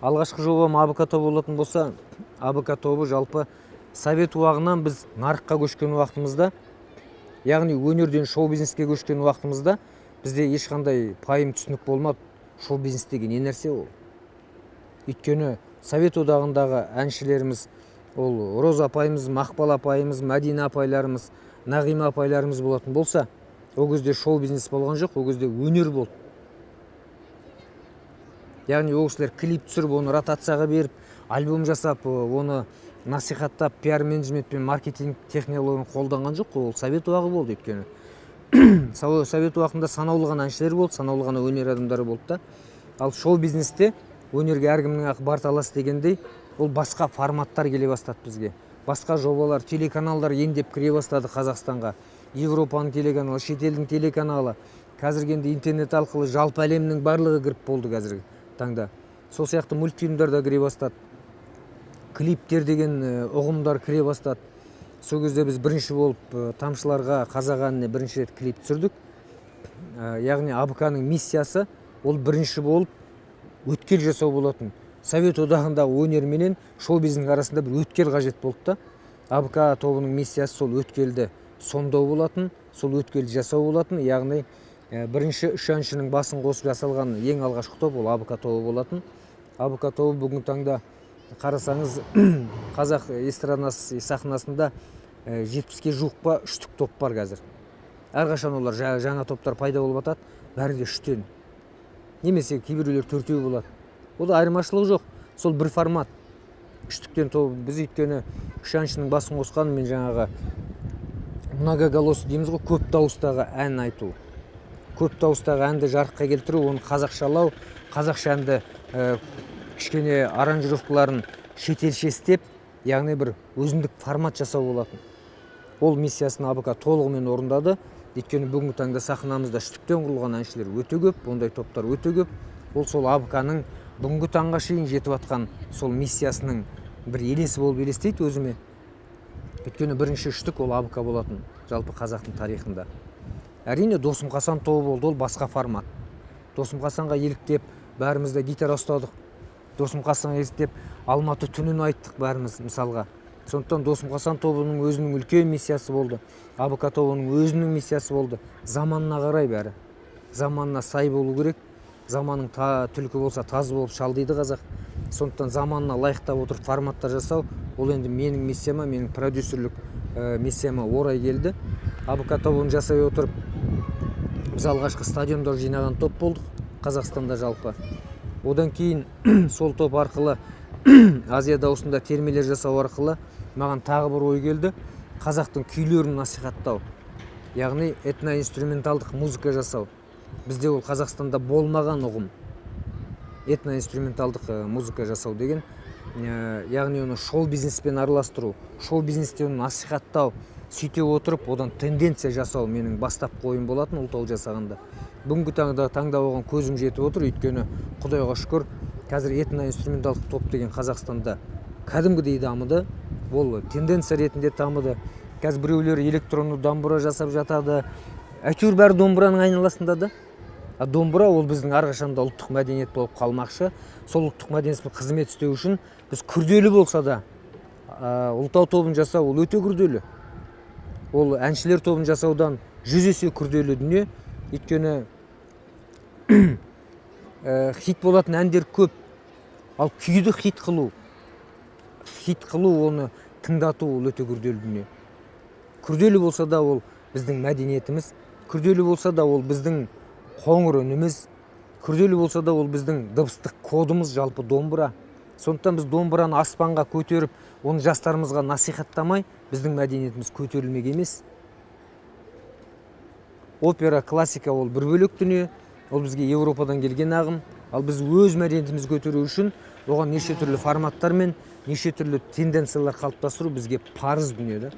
Алғашқы жобам АБК тобы болатын болса, АБК тобы жалпы совет уағынан біз нарыққа көшкен уақытымызда, яғни өнерден шоу-бизнеске көшкен уақытымызда бізде ешқандай пайым түсінік болмады. Шоу-бизнес деген не нәрсе ол? Өйткені совет одағындағы әншілеріміз, ол Роза апайымыз, Мақпал апайымыз, Мәдина апайларымыз, Нағима апайларымыз болатын болса, ол кезде шоу-бизнес болған жоқ, ол кезде өнер болды. Яғни ол кісілер клип түсіріп, оны ротацияға беріп, альбом жасап, оны насихаттап, пиар менеджмент пен маркетинг технологиясын қолданған жоқ, ол совет уағы болды. Өйткені совет уақытында санаулы ғана әншілер болды, санаулы ғана өнер адамдары болды да. Ал шоу-бизнесте өнерге әркімнің ақ бар таласы дегендей, ол басқа форматтар келе бастады бізге. Басқа жобалар, телеканалдар ендеп кіре бастады Қазақстанға. Европаның телеканалы, шетелдің телеканалы, қазіргі енді интернет арқылы жалпы әлемнің барлығы кіріп болды қазіргі таңда. Сол сияқты мультфильмдер де кіре бастады. Клиптер деген ұғымдар кіре бастады. Сол кезде біз бірінші болып тамшыларға қазақ әніне бірінші рет клип түсірдік. Яғни АБК-ның миссиясы ол бірінші болып өткел жасау болатын. Совет одағындағы өнер менен шоу-бизнес арасында бір өткел қажет болды да. АБК тобының миссиясы сол өткелді сомдау болатын, сол өткелді жасау болатын. Яғни бірінші үш әншінің басын қосып жасалған ең алғашқы топ ол АБК тобы болатын. АБК тобы бүгінгі таңда қарасаңыз қазақ эстрадасы сахнасында 70-ке жуық па үштік топ бар қазір. Әрқашан олар жаңа топтар пайда болып жатады, бәрі де үштен. Немесе кейбіреулер төртеу болады. Ол айырмашылық жоқ. Сол бір формат. Үштіктен топ. Біз өйткені үш әншінің басын қосқан, мен жаңағы многоголос дейміз ғой, көп дауыстағы ән айту. Көп дауыстағы әнді жарыққа келтіру, оны қазақшалау, қазақша әнді кішкене аранжировкаларын шетелше істеп, яғни бір өзіндік формат жасау болатын. Ол миссиясын АБК толығымен орындады. Өйткені бүгінгі таңда сахнамызда үштіктен құрылған әншілер өте көп, ондай топтар өте көп. Ол сол АБК-ның бүгінгі таңға шейін жетіп жатқан сол миссиясының бір елесі болып елестейді өзіме. Өйткені бірінші үштік ол АБК болатын жалпы қазақтың тарихында. Әрине Досым Қасан тобы болды, ол басқа формат. Досым Қасанға еліктеп, бәріміз де гитара ұстадық. Досым Қасанға еліктеп, Алматы түнін айттық бәріміз мысалға. Сондықтан Досым Қасан тобының өзінің үлкен миссиясы болды. АБК тобының өзінің миссиясы болды. Заманына қарай бәрі. Заманына сай болу керек. Заманның түлкі болса тазы болып шал дейді қазақ. Сондықтан заманына лайықтап отырып форматтар жасау, ол енді менің миссияма, менің продюсерлік миссияма орай келді. АБК тобын жасай отырып, біз алғашқы стадиондар жинаған топ болдық Қазақстанда жалпы. Одан кейін сол топ арқылы Азия дауысында термелер жасау арқылы маған тағы бір ой келді. Қазақтың күйлерін насихаттау. Яғни этноинструменталдық музыка жасау. Бізде ол Қазақстанда болмаған ұғым. Этноинструменталдық музыка жасау деген, яғни оны шоу-бизнеспен араластыру, шоу-бизнесте оны насихаттау, сөйте отырып, одан тенденция жасау менің бастапқы ойым болатын ұлтау жасағанда. Бүгінгі таңда оған көзім жетіп отыр, өйткені Құдайға шүкір, қазір этноинструменталдық топ деген Қазақстанда кәдімгідей дамыды. Ол тенденция ретінде дамыды. Қазір біреулер электронды домбыра жасап жатады. Әйтеуір бәрі домбыраның айналасында да. Домбыра ол біздің әрқашанда ұлттық мәдениет болып қалмақшы. Сол ұлттық мәдениетпен қызмет істеу үшін біз күрделі болса да, ұлтау тобын жасау ол өте күрделі. Ол әншілер тобын жасаудан 100 есе күрделі дүние. Өйткені хит болатын әндер көп. Ал күйді хит қылу, оны тыңдату ол өте күрделі дүние. Күрделі болса да ол біздің мәдениетіміз, күрделі болса да ол біздің қоңыр үніміз, күрделі болса да ол біздің дыбыстық кодымыз жалпы домбыра. Сондықтан біз домбыраны аспанға көтеріп, оны жастарымызға насихаттамай, біздің мәдениетіміз көтерілмек емес. Опера, классика ол бір бөлек дүние, ол бізге Европадан келген ағым. Ал біз өз мәдениетімізді көтеру үшін оған неше түрлі форматтар мен неше түрлі тенденциялар қалыптастыру бізге парыз дүние да.